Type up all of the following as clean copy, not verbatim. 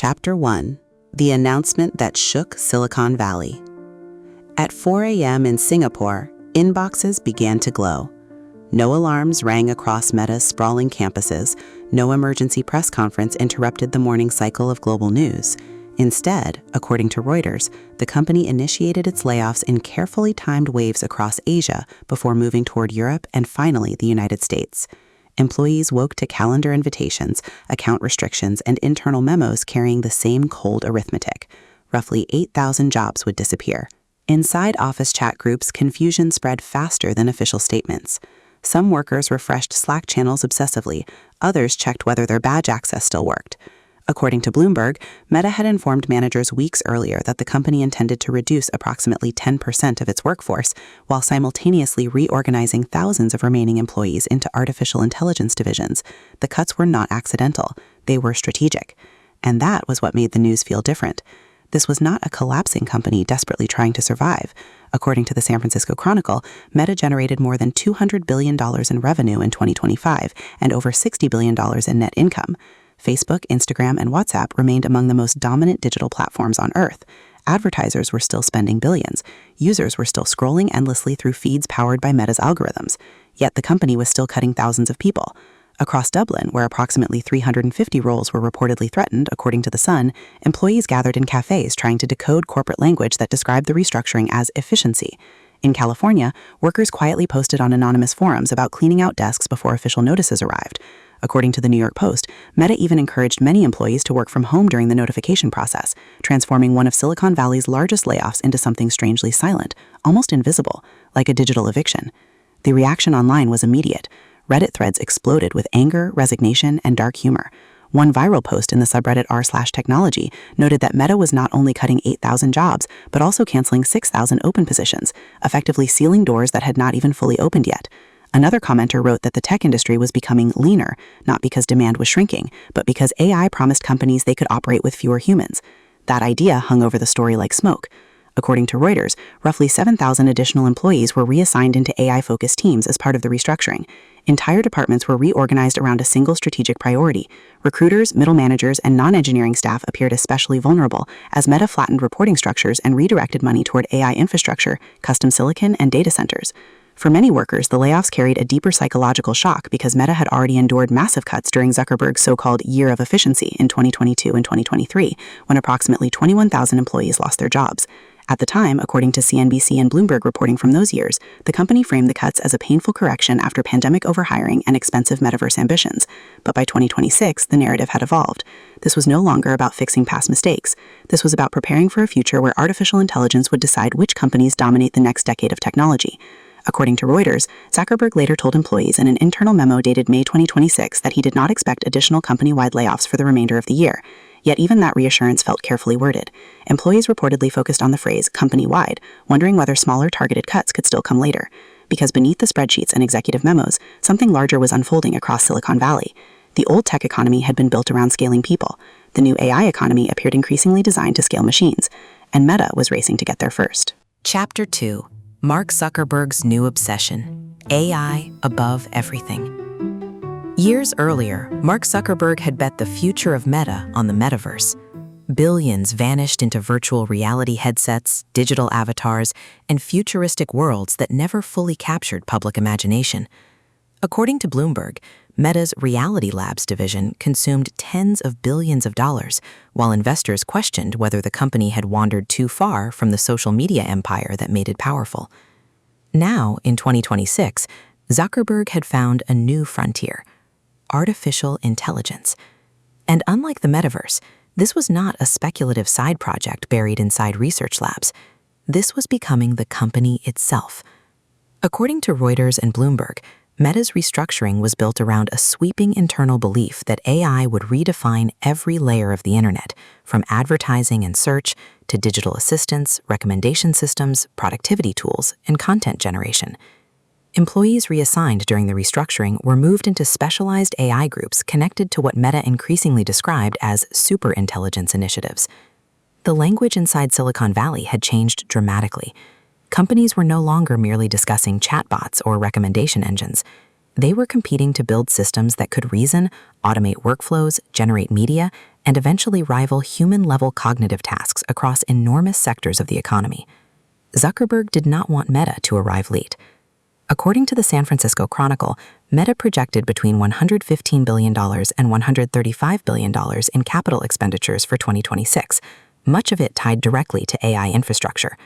Chapter 1: The Announcement That Shook Silicon Valley. At 4 a.m. in Singapore, inboxes began to glow. No alarms rang across Meta's sprawling campuses, no emergency press conference interrupted the morning cycle of global news. Instead, according to Reuters, the company initiated its layoffs in carefully timed waves across Asia before moving toward Europe and finally the United States. Employees woke to calendar invitations, account restrictions, and internal memos carrying the same cold arithmetic. Roughly 8,000 jobs would disappear. Inside office chat groups, confusion spread faster than official statements. Some workers refreshed Slack channels obsessively, others checked whether their badge access still worked. According to Bloomberg, Meta had informed managers weeks earlier that the company intended to reduce approximately 10% of its workforce, while simultaneously reorganizing thousands of remaining employees into artificial intelligence divisions. The cuts were not accidental, they were strategic. And that was what made the news feel different. This was not a collapsing company desperately trying to survive. According to the San Francisco Chronicle, Meta generated more than $200 billion in revenue in 2025 and over $60 billion in net income. Facebook, Instagram, and WhatsApp remained among the most dominant digital platforms on Earth. Advertisers were still spending billions. Users were still scrolling endlessly through feeds powered by Meta's algorithms. Yet the company was still cutting thousands of people. Across Dublin, where approximately 350 roles were reportedly threatened, according to The Sun, employees gathered in cafes trying to decode corporate language that described the restructuring as efficiency. In California, workers quietly posted on anonymous forums about cleaning out desks before official notices arrived. According to the New York Post, Meta even encouraged many employees to work from home during the notification process, transforming one of Silicon Valley's largest layoffs into something strangely silent, almost invisible, like a digital eviction. The reaction online was immediate. Reddit threads exploded with anger, resignation, and dark humor. One viral post in the subreddit r/technology noted that Meta was not only cutting 8,000 jobs, but also canceling 6,000 open positions, effectively sealing doors that had not even fully opened yet. Another commenter wrote that the tech industry was becoming leaner, not because demand was shrinking, but because AI promised companies they could operate with fewer humans. That idea hung over the story like smoke. According to Reuters, roughly 7,000 additional employees were reassigned into AI-focused teams as part of the restructuring. Entire departments were reorganized around a single strategic priority. Recruiters, middle managers, and non-engineering staff appeared especially vulnerable as Meta flattened reporting structures and redirected money toward AI infrastructure, custom silicon, and data centers. For many workers, the layoffs carried a deeper psychological shock because Meta had already endured massive cuts during Zuckerberg's so-called year of efficiency in 2022 and 2023, when approximately 21,000 employees lost their jobs. At the time, according to CNBC and Bloomberg reporting from those years, the company framed the cuts as a painful correction after pandemic overhiring and expensive metaverse ambitions. But by 2026, the narrative had evolved. This was no longer about fixing past mistakes. This was about preparing for a future where artificial intelligence would decide which companies dominate the next decade of technology. According to Reuters, Zuckerberg later told employees in an internal memo dated May 2026 that he did not expect additional company-wide layoffs for the remainder of the year. Yet even that reassurance felt carefully worded. Employees reportedly focused on the phrase company-wide, wondering whether smaller targeted cuts could still come later. Because beneath the spreadsheets and executive memos, something larger was unfolding across Silicon Valley. The old tech economy had been built around scaling people. The new AI economy appeared increasingly designed to scale machines, and Meta was racing to get there first. Chapter 2: Mark Zuckerberg's New Obsession: AI Above Everything. Years earlier, Mark Zuckerberg had bet the future of Meta on the Metaverse. Billions vanished into virtual reality headsets, digital avatars, and futuristic worlds that never fully captured public imagination. According to Bloomberg, Meta's Reality Labs division consumed tens of billions of dollars, while investors questioned whether the company had wandered too far from the social media empire that made it powerful. Now, in 2026, Zuckerberg had found a new frontier: artificial intelligence. And unlike the Metaverse, this was not a speculative side project buried inside research labs. This was becoming the company itself. According to Reuters and Bloomberg, Meta's restructuring was built around a sweeping internal belief that AI would redefine every layer of the internet, from advertising and search to digital assistants, recommendation systems, productivity tools, and content generation. Employees reassigned during the restructuring were moved into specialized AI groups connected to what Meta increasingly described as superintelligence initiatives. The language inside Silicon Valley had changed dramatically. Companies were no longer merely discussing chatbots or recommendation engines. They were competing to build systems that could reason, automate workflows, generate media, and eventually rival human-level cognitive tasks across enormous sectors of the economy. Zuckerberg did not want Meta to arrive late. According to the San Francisco Chronicle, Meta projected between $115 billion and $135 billion in capital expenditures for 2026, much of it tied directly to AI infrastructure.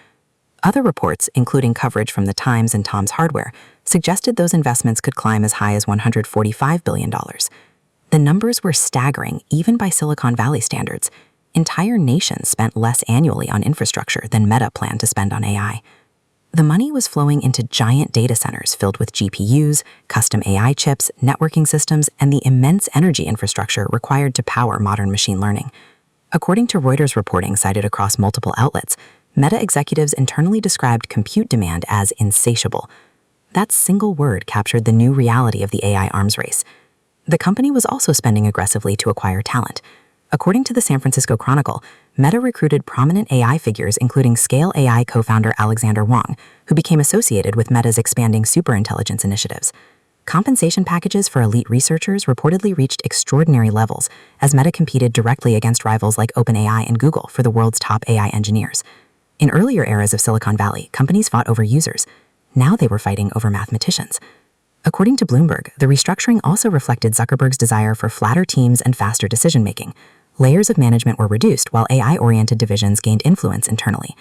Other reports, including coverage from The Times and Tom's Hardware, suggested those investments could climb as high as $145 billion. The numbers were staggering, even by Silicon Valley standards. Entire nations spent less annually on infrastructure than Meta planned to spend on AI. The money was flowing into giant data centers filled with GPUs, custom AI chips, networking systems, and the immense energy infrastructure required to power modern machine learning. According to Reuters reporting cited across multiple outlets, Meta executives internally described compute demand as insatiable. That single word captured the new reality of the AI arms race. The company was also spending aggressively to acquire talent. According to the San Francisco Chronicle, Meta recruited prominent AI figures including Scale AI co-founder Alexander Wang, who became associated with Meta's expanding superintelligence initiatives. Compensation packages for elite researchers reportedly reached extraordinary levels as Meta competed directly against rivals like OpenAI and Google for the world's top AI engineers. In earlier eras of Silicon Valley, companies fought over users. Now they were fighting over mathematicians. According to Bloomberg, the restructuring also reflected Zuckerberg's desire for flatter teams and faster decision-making. Layers of management were reduced while AI-oriented divisions gained influence internally.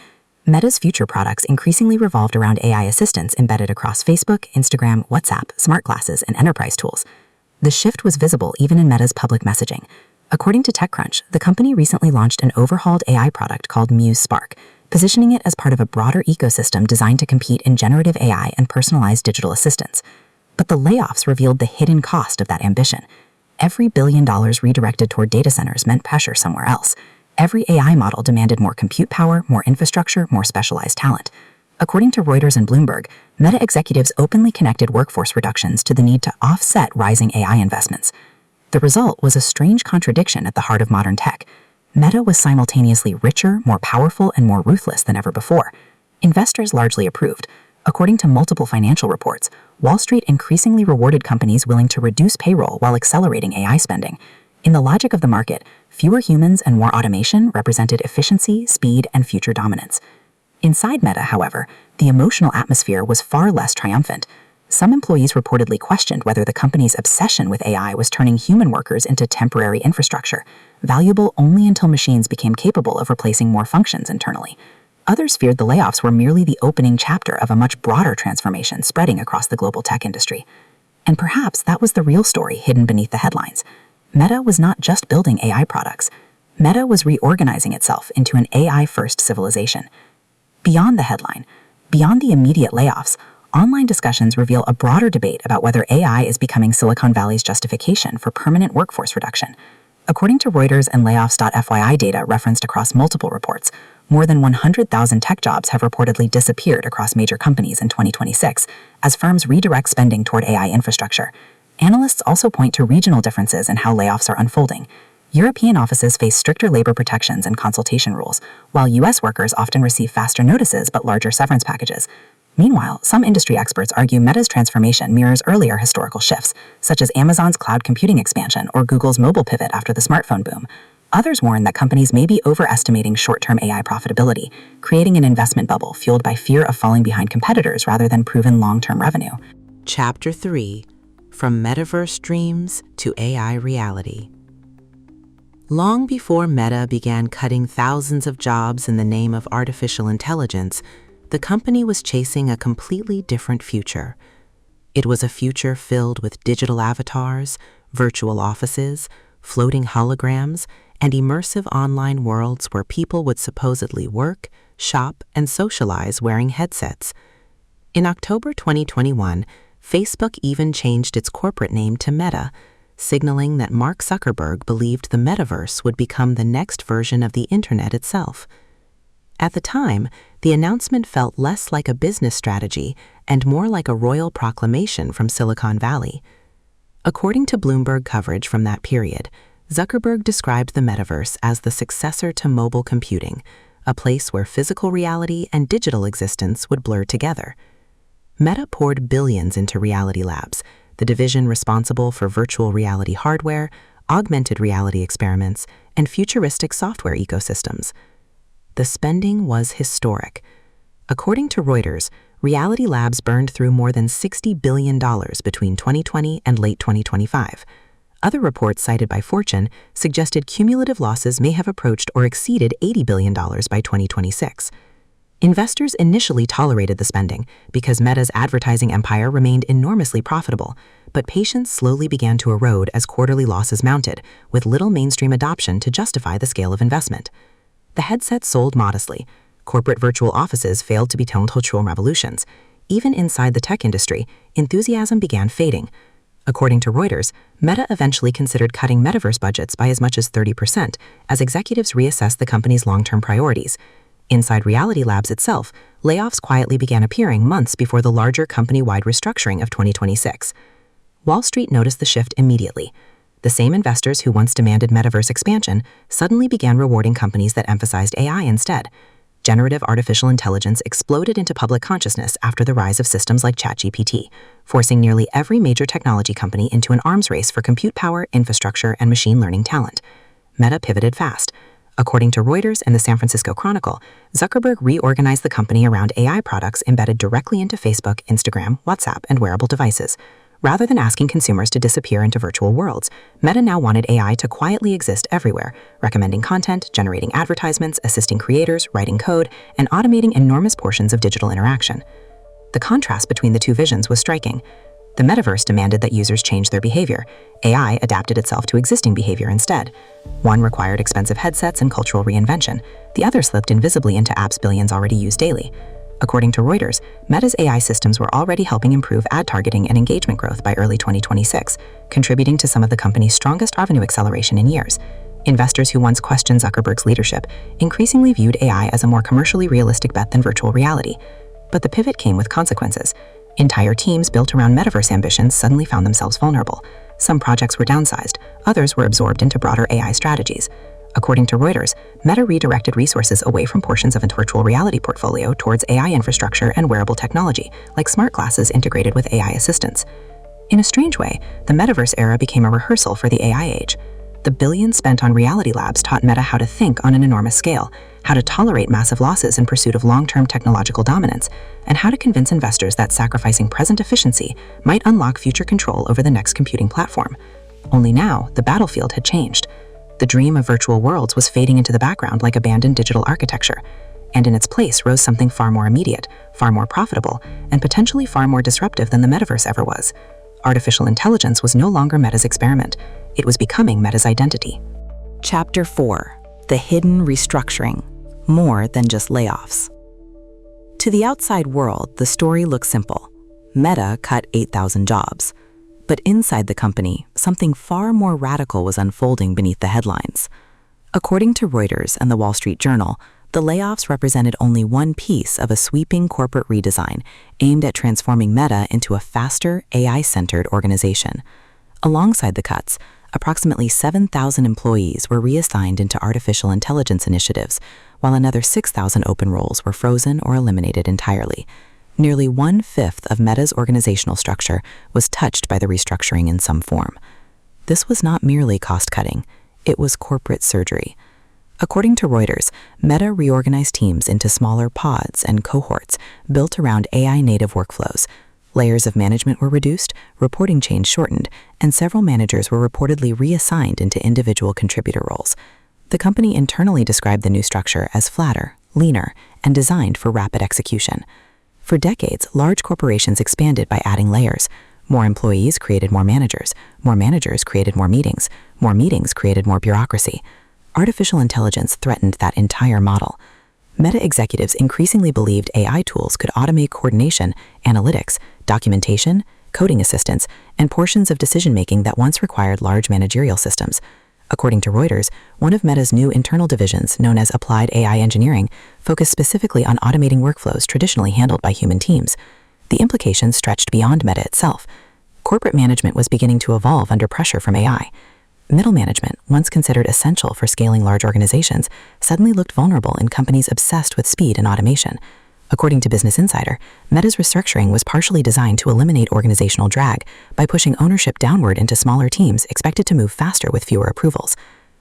Meta's future products increasingly revolved around AI assistants embedded across Facebook, Instagram, WhatsApp, smart glasses, and enterprise tools. The shift was visible even in Meta's public messaging. According to TechCrunch, the company recently launched an overhauled AI product called Muse Spark, positioning it as part of a broader ecosystem designed to compete in generative AI and personalized digital assistants. But the layoffs revealed the hidden cost of that ambition. Every $1 billion redirected toward data centers meant pressure somewhere else. Every AI model demanded more compute power, more infrastructure, more specialized talent. According to Reuters and Bloomberg, Meta executives openly connected workforce reductions to the need to offset rising AI investments. The result was a strange contradiction at the heart of modern tech. Meta was simultaneously richer, more powerful, and more ruthless than ever before. Investors largely approved. According to multiple financial reports, Wall Street increasingly rewarded companies willing to reduce payroll while accelerating AI spending. In the logic of the market, fewer humans and more automation represented efficiency, speed, and future dominance. Inside Meta, however, the emotional atmosphere was far less triumphant. Some employees reportedly questioned whether the company's obsession with AI was turning human workers into temporary infrastructure, valuable only until machines became capable of replacing more functions internally. Others feared the layoffs were merely the opening chapter of a much broader transformation spreading across the global tech industry. And perhaps that was the real story hidden beneath the headlines. Meta was not just building AI products. Meta was reorganizing itself into an AI-first civilization. Beyond the headline, beyond the immediate layoffs, online discussions reveal a broader debate about whether AI is becoming Silicon Valley's justification for permanent workforce reduction. According to Reuters and Layoffs.fyi data referenced across multiple reports, more than 100,000 tech jobs have reportedly disappeared across major companies in 2026 as firms redirect spending toward AI infrastructure. Analysts also point to regional differences in how layoffs are unfolding. European offices face stricter labor protections and consultation rules, while U.S. workers often receive faster notices but larger severance packages. Meanwhile, some industry experts argue Meta's transformation mirrors earlier historical shifts, such as Amazon's cloud computing expansion or Google's mobile pivot after the smartphone boom. Others warn that companies may be overestimating short-term AI profitability, creating an investment bubble fueled by fear of falling behind competitors rather than proven long-term revenue. Chapter 3: From Metaverse Dreams to AI Reality. Long before Meta began cutting thousands of jobs in the name of artificial intelligence, the company was chasing a completely different future. It was a future filled with digital avatars, virtual offices, floating holograms, and immersive online worlds where people would supposedly work, shop, and socialize wearing headsets. In October 2021, Facebook even changed its corporate name to Meta, signaling that Mark Zuckerberg believed the Metaverse would become the next version of the Internet itself. At the time, the announcement felt less like a business strategy and more like a royal proclamation from Silicon Valley. According to Bloomberg coverage from that period, Zuckerberg described the Metaverse as the successor to mobile computing, a place where physical reality and digital existence would blur together. Meta poured billions into Reality Labs, the division responsible for virtual reality hardware, augmented reality experiments, and futuristic software ecosystems. The spending was historic. According to Reuters, Reality Labs burned through more than $60 billion between 2020 and late 2025. Other reports cited by Fortune suggested cumulative losses may have approached or exceeded $80 billion by 2026. Investors initially tolerated the spending because Meta's advertising empire remained enormously profitable, but patience slowly began to erode as quarterly losses mounted, with little mainstream adoption to justify the scale of investment. The headset sold modestly. Corporate virtual offices failed to be tone-cultural revolutions. Even inside the tech industry, enthusiasm began fading. According to Reuters, Meta eventually considered cutting Metaverse budgets by as much as 30% as executives reassessed the company's long-term priorities. Inside Reality Labs itself, layoffs quietly began appearing months before the larger company-wide restructuring of 2026. Wall Street noticed the shift immediately. The same investors who once demanded Metaverse expansion suddenly began rewarding companies that emphasized AI instead. Generative artificial intelligence exploded into public consciousness after the rise of systems like ChatGPT, forcing nearly every major technology company into an arms race for compute power, infrastructure, and machine learning talent. Meta pivoted fast. According to Reuters and the San Francisco Chronicle, Zuckerberg reorganized the company around AI products embedded directly into Facebook, Instagram, WhatsApp, and wearable devices. Rather than asking consumers to disappear into virtual worlds, Meta now wanted AI to quietly exist everywhere, recommending content, generating advertisements, assisting creators, writing code, and automating enormous portions of digital interaction. The contrast between the two visions was striking. The Metaverse demanded that users change their behavior. AI adapted itself to existing behavior instead. One required expensive headsets and cultural reinvention. The other slipped invisibly into apps billions already use daily. According to Reuters, Meta's AI systems were already helping improve ad targeting and engagement growth by early 2026, contributing to some of the company's strongest revenue acceleration in years. Investors who once questioned Zuckerberg's leadership increasingly viewed AI as a more commercially realistic bet than virtual reality. But the pivot came with consequences. Entire teams built around Metaverse ambitions suddenly found themselves vulnerable. Some projects were downsized, others were absorbed into broader AI strategies. According to Reuters, Meta redirected resources away from portions of its virtual reality portfolio towards AI infrastructure and wearable technology, like smart glasses integrated with AI assistants. In a strange way, the Metaverse era became a rehearsal for the AI age. The billions spent on Reality Labs taught Meta how to think on an enormous scale, how to tolerate massive losses in pursuit of long-term technological dominance, and how to convince investors that sacrificing present efficiency might unlock future control over the next computing platform. Only now, the battlefield had changed. The dream of virtual worlds was fading into the background like abandoned digital architecture, and in its place rose something far more immediate, far more profitable, and potentially far more disruptive than the Metaverse ever was. Artificial intelligence was no longer Meta's experiment. It was becoming Meta's identity. Chapter 4: The Hidden Restructuring. More than just layoffs. To the outside world, the story looks simple. Meta cut 8,000 jobs. But inside the company, something far more radical was unfolding beneath the headlines. According to Reuters and the Wall Street Journal, the layoffs represented only one piece of a sweeping corporate redesign aimed at transforming Meta into a faster, AI-centered organization. Alongside the cuts, approximately 7,000 employees were reassigned into artificial intelligence initiatives, while another 6,000 open roles were frozen or eliminated entirely. Nearly 1/5 of Meta's organizational structure was touched by the restructuring in some form. This was not merely cost-cutting, it was corporate surgery. According to Reuters, Meta reorganized teams into smaller pods and cohorts built around AI-native workflows. Layers of management were reduced, reporting chains shortened, and several managers were reportedly reassigned into individual contributor roles. The company internally described the new structure as flatter, leaner, and designed for rapid execution. For decades, large corporations expanded by adding layers. More employees created more managers created more meetings created more bureaucracy. Artificial intelligence threatened that entire model. Meta executives increasingly believed AI tools could automate coordination, analytics, documentation, coding assistance, and portions of decision-making that once required large managerial systems. According to Reuters, one of Meta's new internal divisions, known as Applied AI Engineering, focused specifically on automating workflows traditionally handled by human teams. The implications stretched beyond Meta itself. Corporate management was beginning to evolve under pressure from AI. Middle management, once considered essential for scaling large organizations, suddenly looked vulnerable in companies obsessed with speed and automation. According to Business Insider, Meta's restructuring was partially designed to eliminate organizational drag by pushing ownership downward into smaller teams expected to move faster with fewer approvals.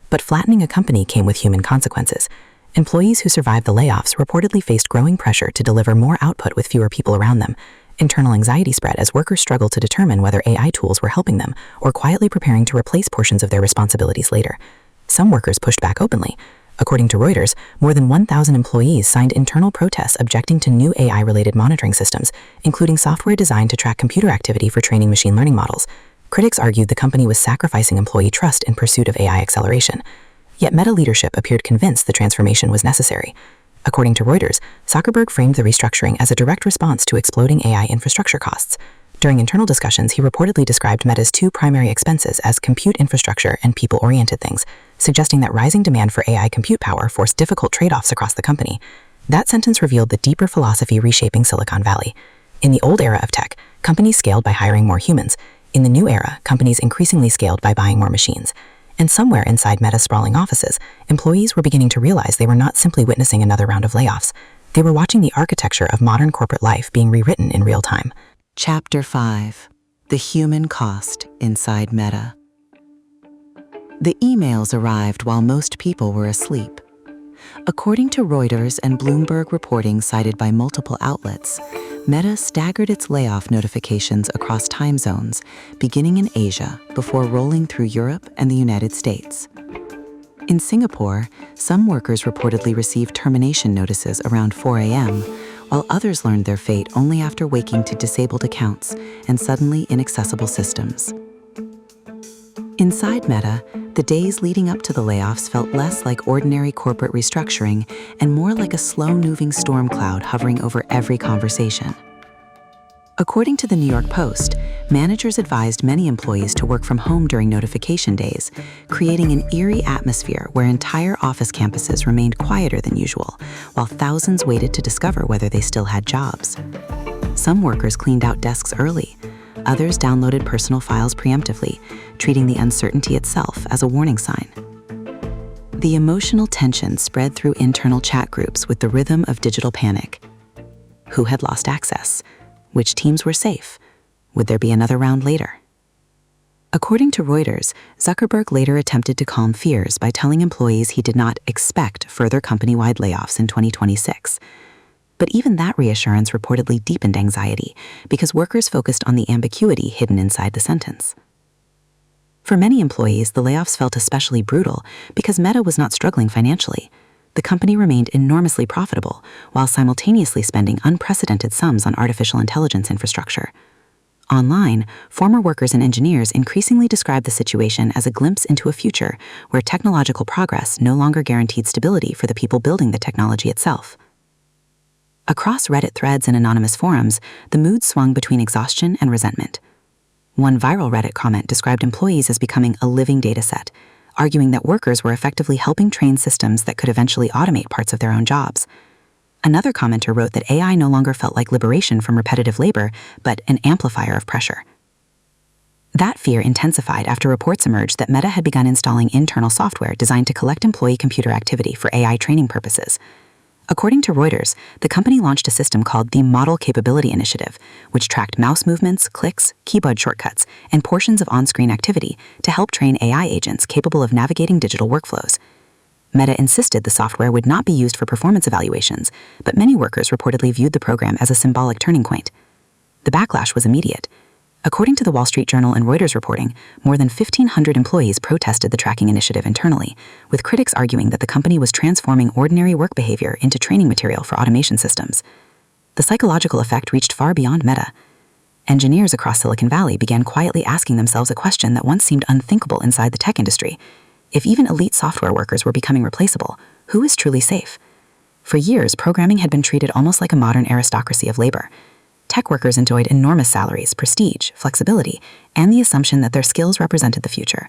But flattening a company came with human consequences. Employees who survived the layoffs reportedly faced growing pressure to deliver more output with fewer people around them. Internal anxiety spread as workers struggled to determine whether AI tools were helping them or quietly preparing to replace portions of their responsibilities later. Some workers pushed back openly. According to Reuters, more than 1,000 employees signed internal protests objecting to new AI-related monitoring systems, including software designed to track computer activity for training machine learning models. Critics argued the company was sacrificing employee trust in pursuit of AI acceleration. Yet Meta leadership appeared convinced the transformation was necessary. According to Reuters, Zuckerberg framed the restructuring as a direct response to exploding AI infrastructure costs. During internal discussions, he reportedly described Meta's two primary expenses as compute infrastructure and people-oriented things, suggesting that rising demand for AI compute power forced difficult trade-offs across the company. That sentence revealed the deeper philosophy reshaping Silicon Valley. In the old era of tech, companies scaled by hiring more humans. In the new era, companies increasingly scaled by buying more machines. And somewhere inside Meta's sprawling offices, employees were beginning to realize they were not simply witnessing another round of layoffs. They were watching the architecture of modern corporate life being rewritten in real time. Chapter 5. The Human Cost Inside Meta. The emails arrived while most people were asleep. According to Reuters and Bloomberg reporting cited by multiple outlets, Meta staggered its layoff notifications across time zones, beginning in Asia before rolling through Europe and the United States. In Singapore, some workers reportedly received termination notices around 4 a.m., while others learned their fate only after waking to disabled accounts and suddenly inaccessible systems. Inside Meta, the days leading up to the layoffs felt less like ordinary corporate restructuring and more like a slow-moving storm cloud hovering over every conversation. According to the New York Post, managers advised many employees to work from home during notification days, creating an eerie atmosphere where entire office campuses remained quieter than usual, while thousands waited to discover whether they still had jobs. Some workers cleaned out desks early. Others downloaded personal files preemptively, treating the uncertainty itself as a warning sign. The emotional tension spread through internal chat groups with the rhythm of digital panic. Who had lost access? Which teams were safe? Would there be another round later? According to Reuters, Zuckerberg later attempted to calm fears by telling employees he did not expect further company-wide layoffs in 2026. But even that reassurance reportedly deepened anxiety because workers focused on the ambiguity hidden inside the sentence. For many employees, the layoffs felt especially brutal because Meta was not struggling financially. The company remained enormously profitable while simultaneously spending unprecedented sums on artificial intelligence infrastructure. Online, former workers and engineers increasingly described the situation as a glimpse into a future where technological progress no longer guaranteed stability for the people building the technology itself. Across Reddit threads and anonymous forums, the mood swung between exhaustion and resentment. One viral Reddit comment described employees as becoming a living dataset, arguing that workers were effectively helping train systems that could eventually automate parts of their own jobs. Another commenter wrote that AI no longer felt like liberation from repetitive labor, but an amplifier of pressure. That fear intensified after reports emerged that Meta had begun installing internal software designed to collect employee computer activity for AI training purposes. According to Reuters, the company launched a system called the Model Capability Initiative, which tracked mouse movements, clicks, keyboard shortcuts, and portions of on-screen activity to help train AI agents capable of navigating digital workflows. Meta insisted the software would not be used for performance evaluations, but many workers reportedly viewed the program as a symbolic turning point. The backlash was immediate. According to the Wall Street Journal and Reuters reporting, more than 1,500 employees protested the tracking initiative internally, with critics arguing that the company was transforming ordinary work behavior into training material for automation systems. The psychological effect reached far beyond Meta. Engineers across Silicon Valley began quietly asking themselves a question that once seemed unthinkable inside the tech industry. If even elite software workers were becoming replaceable, who is truly safe? For years, programming had been treated almost like a modern aristocracy of labor. Tech workers enjoyed enormous salaries, prestige, flexibility, and the assumption that their skills represented the future.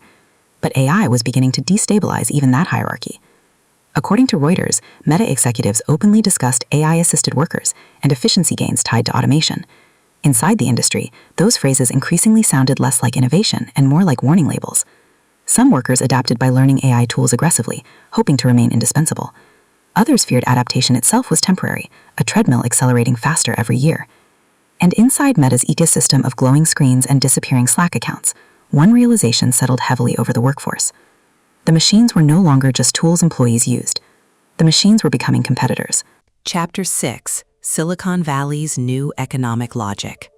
But AI was beginning to destabilize even that hierarchy. According to Reuters, Meta executives openly discussed AI-assisted workers and efficiency gains tied to automation. Inside the industry, those phrases increasingly sounded less like innovation and more like warning labels. Some workers adapted by learning AI tools aggressively, hoping to remain indispensable. Others feared adaptation itself was temporary, a treadmill accelerating faster every year. And inside Meta's ecosystem of glowing screens and disappearing Slack accounts, one realization settled heavily over the workforce. The machines were no longer just tools employees used. The machines were becoming competitors. Chapter 6: Silicon Valley's New Economic Logic.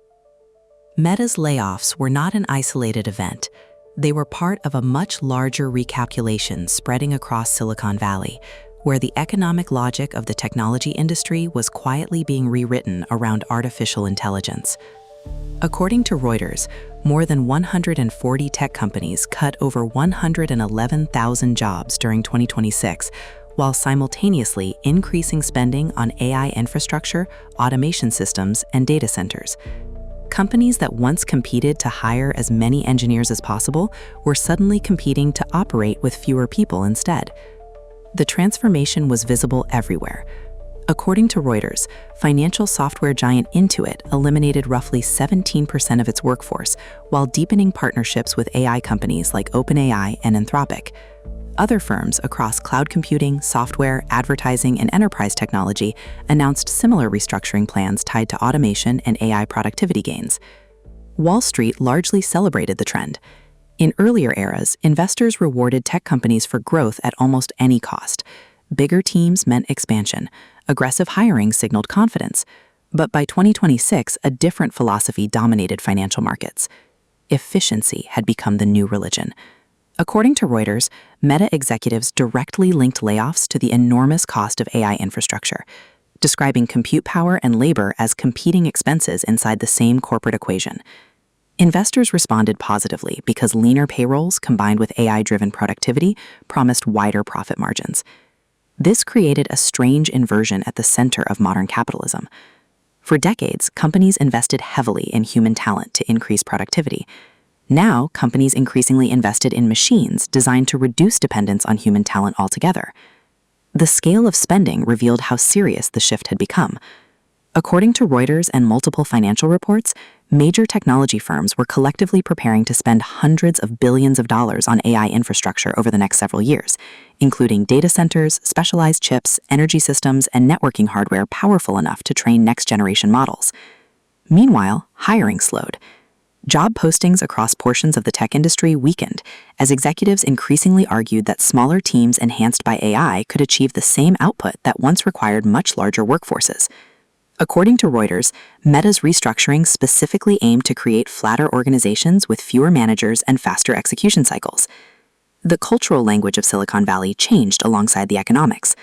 Meta's layoffs were not an isolated event. They were part of a much larger recalculation spreading across Silicon Valley, where the economic logic of the technology industry was quietly being rewritten around artificial intelligence. According to Reuters, more than 140 tech companies cut over 111,000 jobs during 2026, while simultaneously increasing spending on AI infrastructure, automation systems, and data centers. Companies that once competed to hire as many engineers as possible were suddenly competing to operate with fewer people instead. The transformation was visible everywhere. According to Reuters, financial software giant Intuit eliminated roughly 17% of its workforce while deepening partnerships with AI companies like OpenAI and Anthropic. Other firms across cloud computing, software, advertising, and enterprise technology announced similar restructuring plans tied to automation and AI productivity gains. Wall Street largely celebrated the trend. In earlier eras, investors rewarded tech companies for growth at almost any cost. Bigger teams meant expansion. Aggressive hiring signaled confidence. But by 2026, a different philosophy dominated financial markets. Efficiency had become the new religion. According to Reuters, Meta executives directly linked layoffs to the enormous cost of AI infrastructure, describing compute power and labor as competing expenses inside the same corporate equation. Investors responded positively because leaner payrolls combined with AI-driven productivity promised wider profit margins. This created a strange inversion at the center of modern capitalism. For decades, companies invested heavily in human talent to increase productivity. Now, companies increasingly invested in machines designed to reduce dependence on human talent altogether. The scale of spending revealed how serious the shift had become. According to Reuters and multiple financial reports, major technology firms were collectively preparing to spend hundreds of billions of dollars on AI infrastructure over the next several years, including data centers, specialized chips, energy systems, and networking hardware powerful enough to train next-generation models. Meanwhile, hiring slowed. Job postings across portions of the tech industry weakened as executives increasingly argued that smaller teams enhanced by AI could achieve the same output that once required much larger workforces. According to Reuters, Meta's restructuring specifically aimed to create flatter organizations with fewer managers and faster execution cycles. The cultural language of Silicon Valley changed alongside the economics.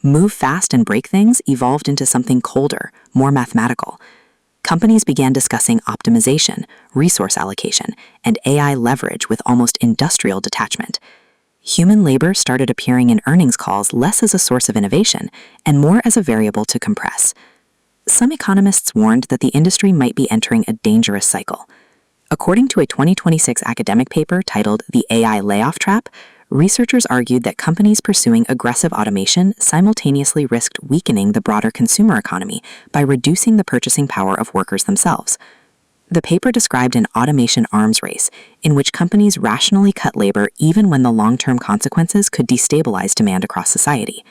Move fast and break things evolved into something colder, more mathematical. Companies began discussing optimization, resource allocation, and AI leverage with almost industrial detachment. Human labor started appearing in earnings calls less as a source of innovation and more as a variable to compress. Some economists warned that the industry might be entering a dangerous cycle. According to a 2026 academic paper titled The AI Layoff Trap, researchers argued that companies pursuing aggressive automation simultaneously risked weakening the broader consumer economy by reducing the purchasing power of workers themselves. The paper described an automation arms race in which companies rationally cut labor even when the long-term consequences could destabilize demand across society.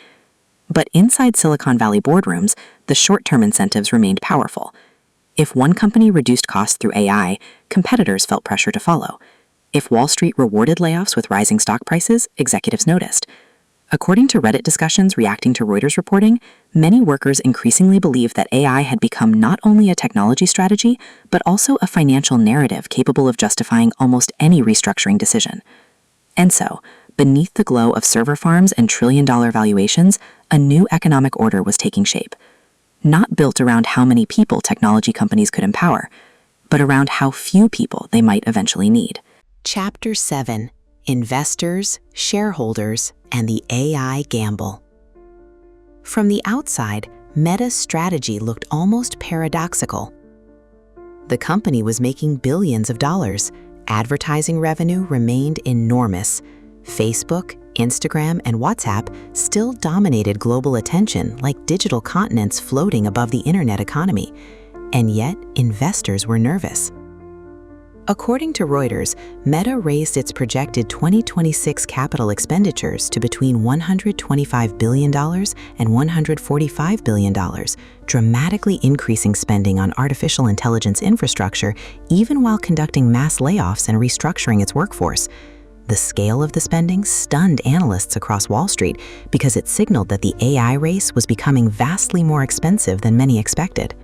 But inside Silicon Valley boardrooms, the short-term incentives remained powerful. If one company reduced costs through AI, competitors felt pressure to follow. If Wall Street rewarded layoffs with rising stock prices, executives noticed. According to Reddit discussions reacting to Reuters reporting, many workers increasingly believe that AI had become not only a technology strategy, but also a financial narrative capable of justifying almost any restructuring decision. And so, beneath the glow of server farms and trillion-dollar valuations, a new economic order was taking shape. Not built around how many people technology companies could empower, but around how few people they might eventually need. Chapter 7: Investors, Shareholders, and the AI Gamble. From the outside, Meta's strategy looked almost paradoxical. The company was making billions of dollars. Advertising revenue remained enormous. Facebook, Instagram, and WhatsApp still dominated global attention like digital continents floating above the internet economy. And yet, investors were nervous. According to Reuters, Meta raised its projected 2026 capital expenditures to between $125 billion and $145 billion, dramatically increasing spending on artificial intelligence infrastructure even while conducting mass layoffs and restructuring its workforce. The scale of the spending stunned analysts across Wall Street because it signaled that the AI race was becoming vastly more expensive than many expected.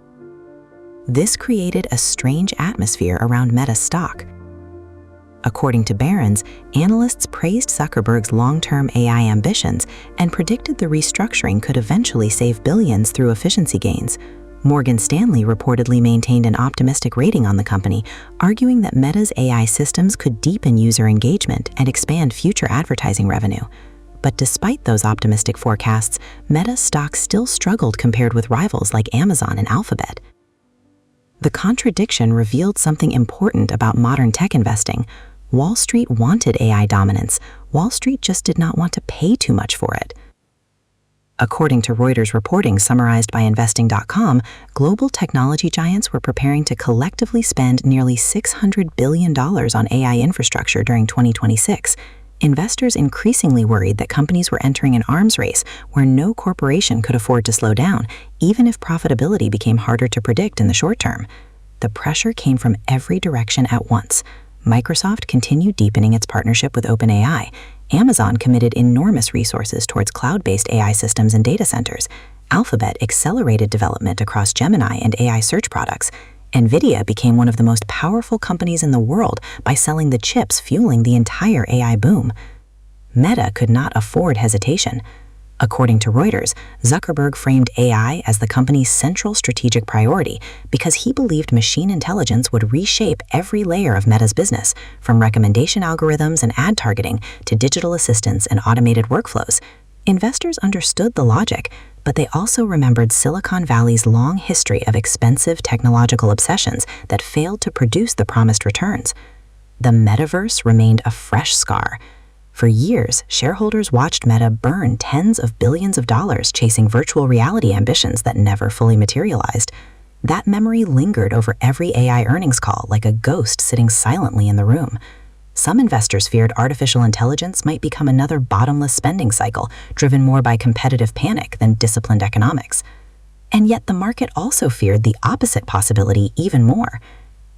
This created a strange atmosphere around Meta's stock. According to Barron's, analysts praised Zuckerberg's long-term AI ambitions and predicted the restructuring could eventually save billions through efficiency gains. Morgan Stanley reportedly maintained an optimistic rating on the company, arguing that Meta's AI systems could deepen user engagement and expand future advertising revenue. But despite those optimistic forecasts, Meta's stock still struggled compared with rivals like Amazon and Alphabet. The contradiction revealed something important about modern tech investing. Wall Street wanted AI dominance. Wall Street just did not want to pay too much for it. According to Reuters reporting summarized by Investing.com, global technology giants were preparing to collectively spend nearly $600 billion on AI infrastructure during 2026. Investors increasingly worried that companies were entering an arms race where no corporation could afford to slow down, even if profitability became harder to predict in the short term. The pressure came from every direction at once. Microsoft continued deepening its partnership with OpenAI. Amazon committed enormous resources towards cloud-based AI systems and data centers. Alphabet accelerated development across Gemini and AI search products. NVIDIA became one of the most powerful companies in the world by selling the chips fueling the entire AI boom. Meta could not afford hesitation. According to Reuters, Zuckerberg framed AI as the company's central strategic priority because he believed machine intelligence would reshape every layer of Meta's business, from recommendation algorithms and ad targeting to digital assistants and automated workflows. Investors understood the logic, but they also remembered Silicon Valley's long history of expensive technological obsessions that failed to produce the promised returns. The Metaverse remained a fresh scar. For years, shareholders watched Meta burn tens of billions of dollars chasing virtual reality ambitions that never fully materialized. That memory lingered over every AI earnings call like a ghost sitting silently in the room. Some investors feared artificial intelligence might become another bottomless spending cycle, driven more by competitive panic than disciplined economics. And yet the market also feared the opposite possibility even more.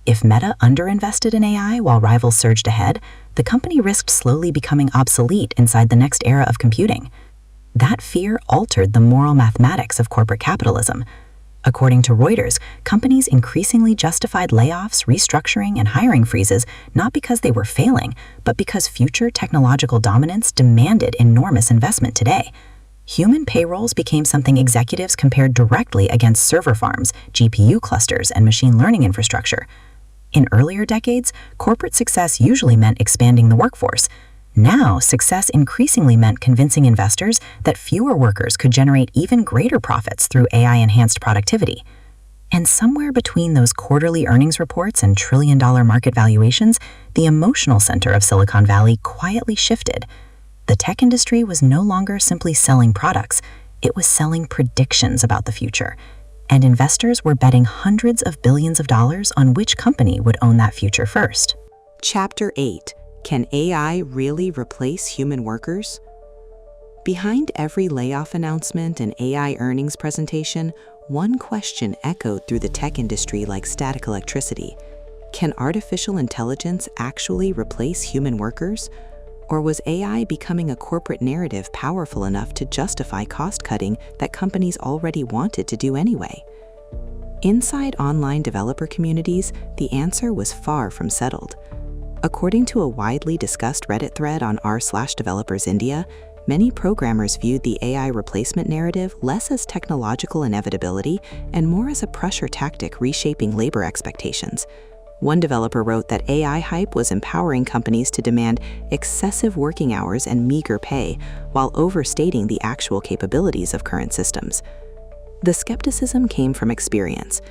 If Meta underinvested in AI while rivals surged ahead, the company risked slowly becoming obsolete inside the next era of computing. That fear altered the moral mathematics of corporate capitalism. According to Reuters, companies increasingly justified layoffs, restructuring, and hiring freezes not because they were failing, but because future technological dominance demanded enormous investment today. Human payrolls became something executives compared directly against server farms, GPU clusters, and machine learning infrastructure. In earlier decades, corporate success usually meant expanding the workforce. Now, success increasingly meant convincing investors that fewer workers could generate even greater profits through AI-enhanced productivity. And somewhere between those quarterly earnings reports and trillion-dollar market valuations, the emotional center of Silicon Valley quietly shifted. The tech industry was no longer simply selling products, it was selling predictions about the future. And investors were betting hundreds of billions of dollars on which company would own that future first. Chapter 8. Can AI really replace human workers? Behind every layoff announcement and AI earnings presentation, one question echoed through the tech industry like static electricity. Can artificial intelligence actually replace human workers? Or was AI becoming a corporate narrative powerful enough to justify cost-cutting that companies already wanted to do anyway? Inside online developer communities, the answer was far from settled. According to a widely discussed Reddit thread on r/developers India, many programmers viewed the AI replacement narrative less as technological inevitability and more as a pressure tactic reshaping labor expectations. One developer wrote that AI hype was empowering companies to demand excessive working hours and meager pay, while overstating the actual capabilities of current systems. The skepticism came from experience.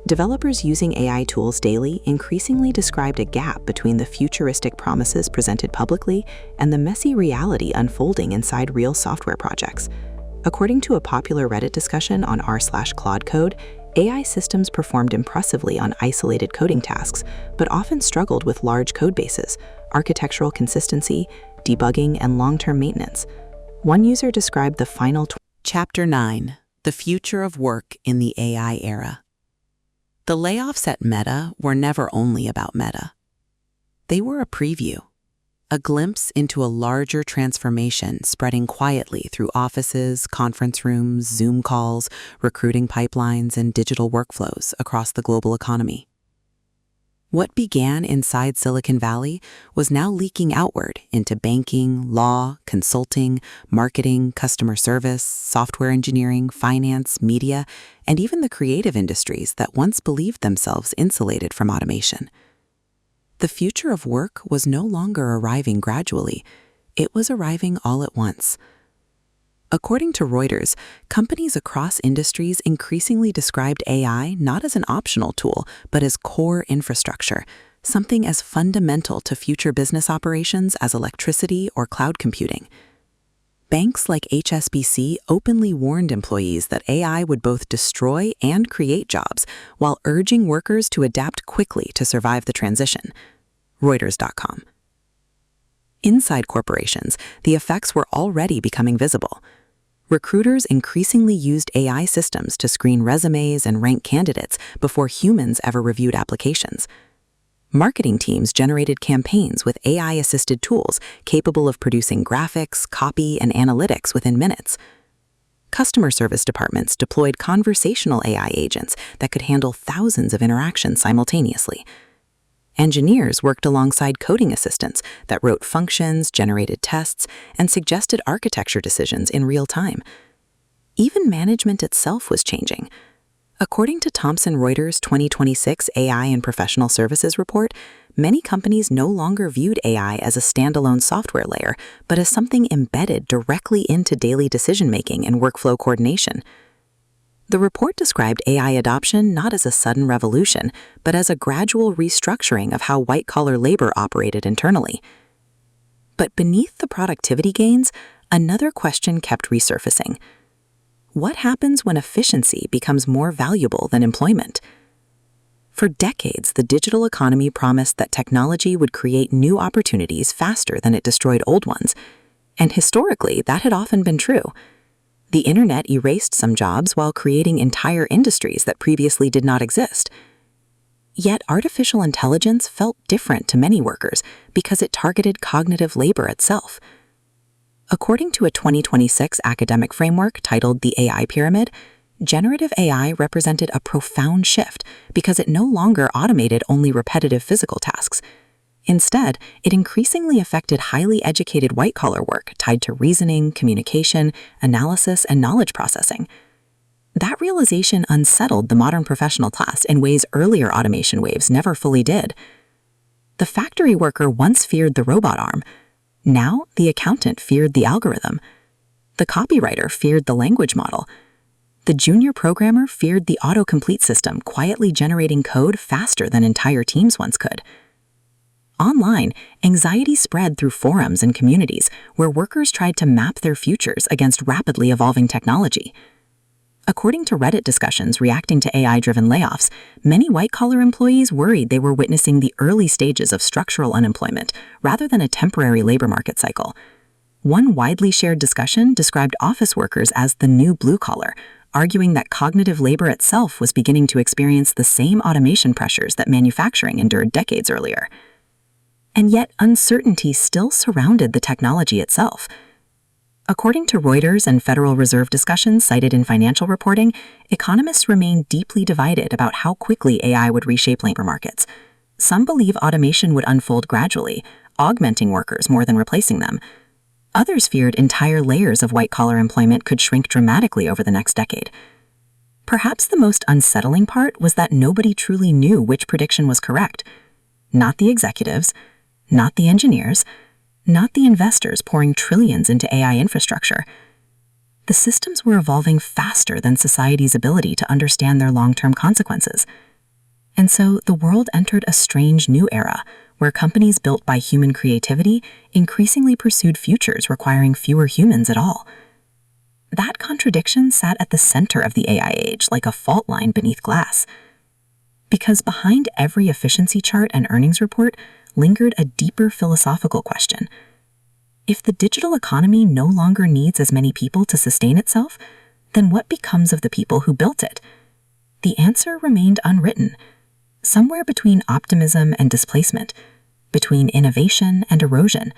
Developers using AI tools daily increasingly described a gap between the futuristic promises presented publicly and the messy reality unfolding inside real software projects. According to a popular Reddit discussion on r/Claude Code, AI systems performed impressively on isolated coding tasks, but often struggled with large code bases, architectural consistency, debugging, and long-term maintenance. One user described the final Chapter 9: The Future of Work in the AI Era. The layoffs at Meta were never only about Meta. They were a preview, a glimpse into a larger transformation spreading quietly through offices, conference rooms, Zoom calls, recruiting pipelines, and digital workflows across the global economy. What began inside Silicon Valley was now leaking outward into banking, law, consulting, marketing, customer service, software engineering, finance, media, and even the creative industries that once believed themselves insulated from automation. The future of work was no longer arriving gradually, it was arriving all at once. According to Reuters, companies across industries increasingly described AI not as an optional tool, but as core infrastructure, something as fundamental to future business operations as electricity or cloud computing. Banks like HSBC openly warned employees that AI would both destroy and create jobs, while urging workers to adapt quickly to survive the transition. Reuters.com. Inside corporations, the effects were already becoming visible. Recruiters increasingly used AI systems to screen resumes and rank candidates before humans ever reviewed applications. Marketing teams generated campaigns with AI-assisted tools capable of producing graphics, copy, and analytics within minutes. Customer service departments deployed conversational AI agents that could handle thousands of interactions simultaneously. Engineers worked alongside coding assistants that wrote functions, generated tests, and suggested architecture decisions in real time. Even management itself was changing. According to Thomson Reuters' 2026 AI and Professional Services report, many companies no longer viewed AI as a standalone software layer, but as something embedded directly into daily decision-making and workflow coordination. The report described AI adoption not as a sudden revolution, but as a gradual restructuring of how white-collar labor operated internally. But beneath the productivity gains, another question kept resurfacing. What happens when efficiency becomes more valuable than employment? For decades, the digital economy promised that technology would create new opportunities faster than it destroyed old ones, and historically, that had often been true. The internet erased some jobs while creating entire industries that previously did not exist. Yet artificial intelligence felt different to many workers because it targeted cognitive labor itself. According to a 2026 academic framework titled The AI Pyramid, generative AI represented a profound shift because it no longer automated only repetitive physical tasks. Instead, it increasingly affected highly educated white-collar work tied to reasoning, communication, analysis, and knowledge processing. That realization unsettled the modern professional class in ways earlier automation waves never fully did. The factory worker once feared the robot arm. Now, the accountant feared the algorithm. The copywriter feared the language model. The junior programmer feared the autocomplete system quietly generating code faster than entire teams once could. Online, anxiety spread through forums and communities where workers tried to map their futures against rapidly evolving technology. According to Reddit discussions reacting to AI-driven layoffs, many white-collar employees worried they were witnessing the early stages of structural unemployment rather than a temporary labor market cycle. One widely shared discussion described office workers as the new blue-collar, arguing that cognitive labor itself was beginning to experience the same automation pressures that manufacturing endured decades earlier. And yet uncertainty still surrounded the technology itself. According to Reuters and Federal Reserve discussions cited in financial reporting, economists remain deeply divided about how quickly AI would reshape labor markets. Some believe automation would unfold gradually, augmenting workers more than replacing them. Others feared entire layers of white-collar employment could shrink dramatically over the next decade. Perhaps the most unsettling part was that nobody truly knew which prediction was correct. Not the executives, not the engineers, not the investors pouring trillions into AI infrastructure. The systems were evolving faster than society's ability to understand their long-term consequences. And so the world entered a strange new era where companies built by human creativity increasingly pursued futures requiring fewer humans at all. That contradiction contradiction sat at the center of the AI age, like a fault line beneath glass. Because behind every efficiency chart and earnings report lingered a deeper philosophical question. If the digital economy no longer needs as many people to sustain itself, then what becomes of the people who built it? The answer remained unwritten, somewhere between optimism and displacement, between innovation and erosion,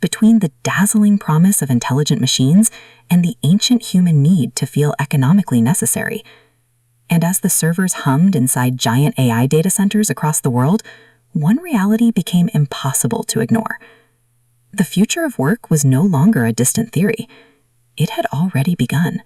between the dazzling promise of intelligent machines and the ancient human need to feel economically necessary. And as the servers hummed inside giant AI data centers across the world, one reality became impossible to ignore. The future of work was no longer a distant theory. It had already begun.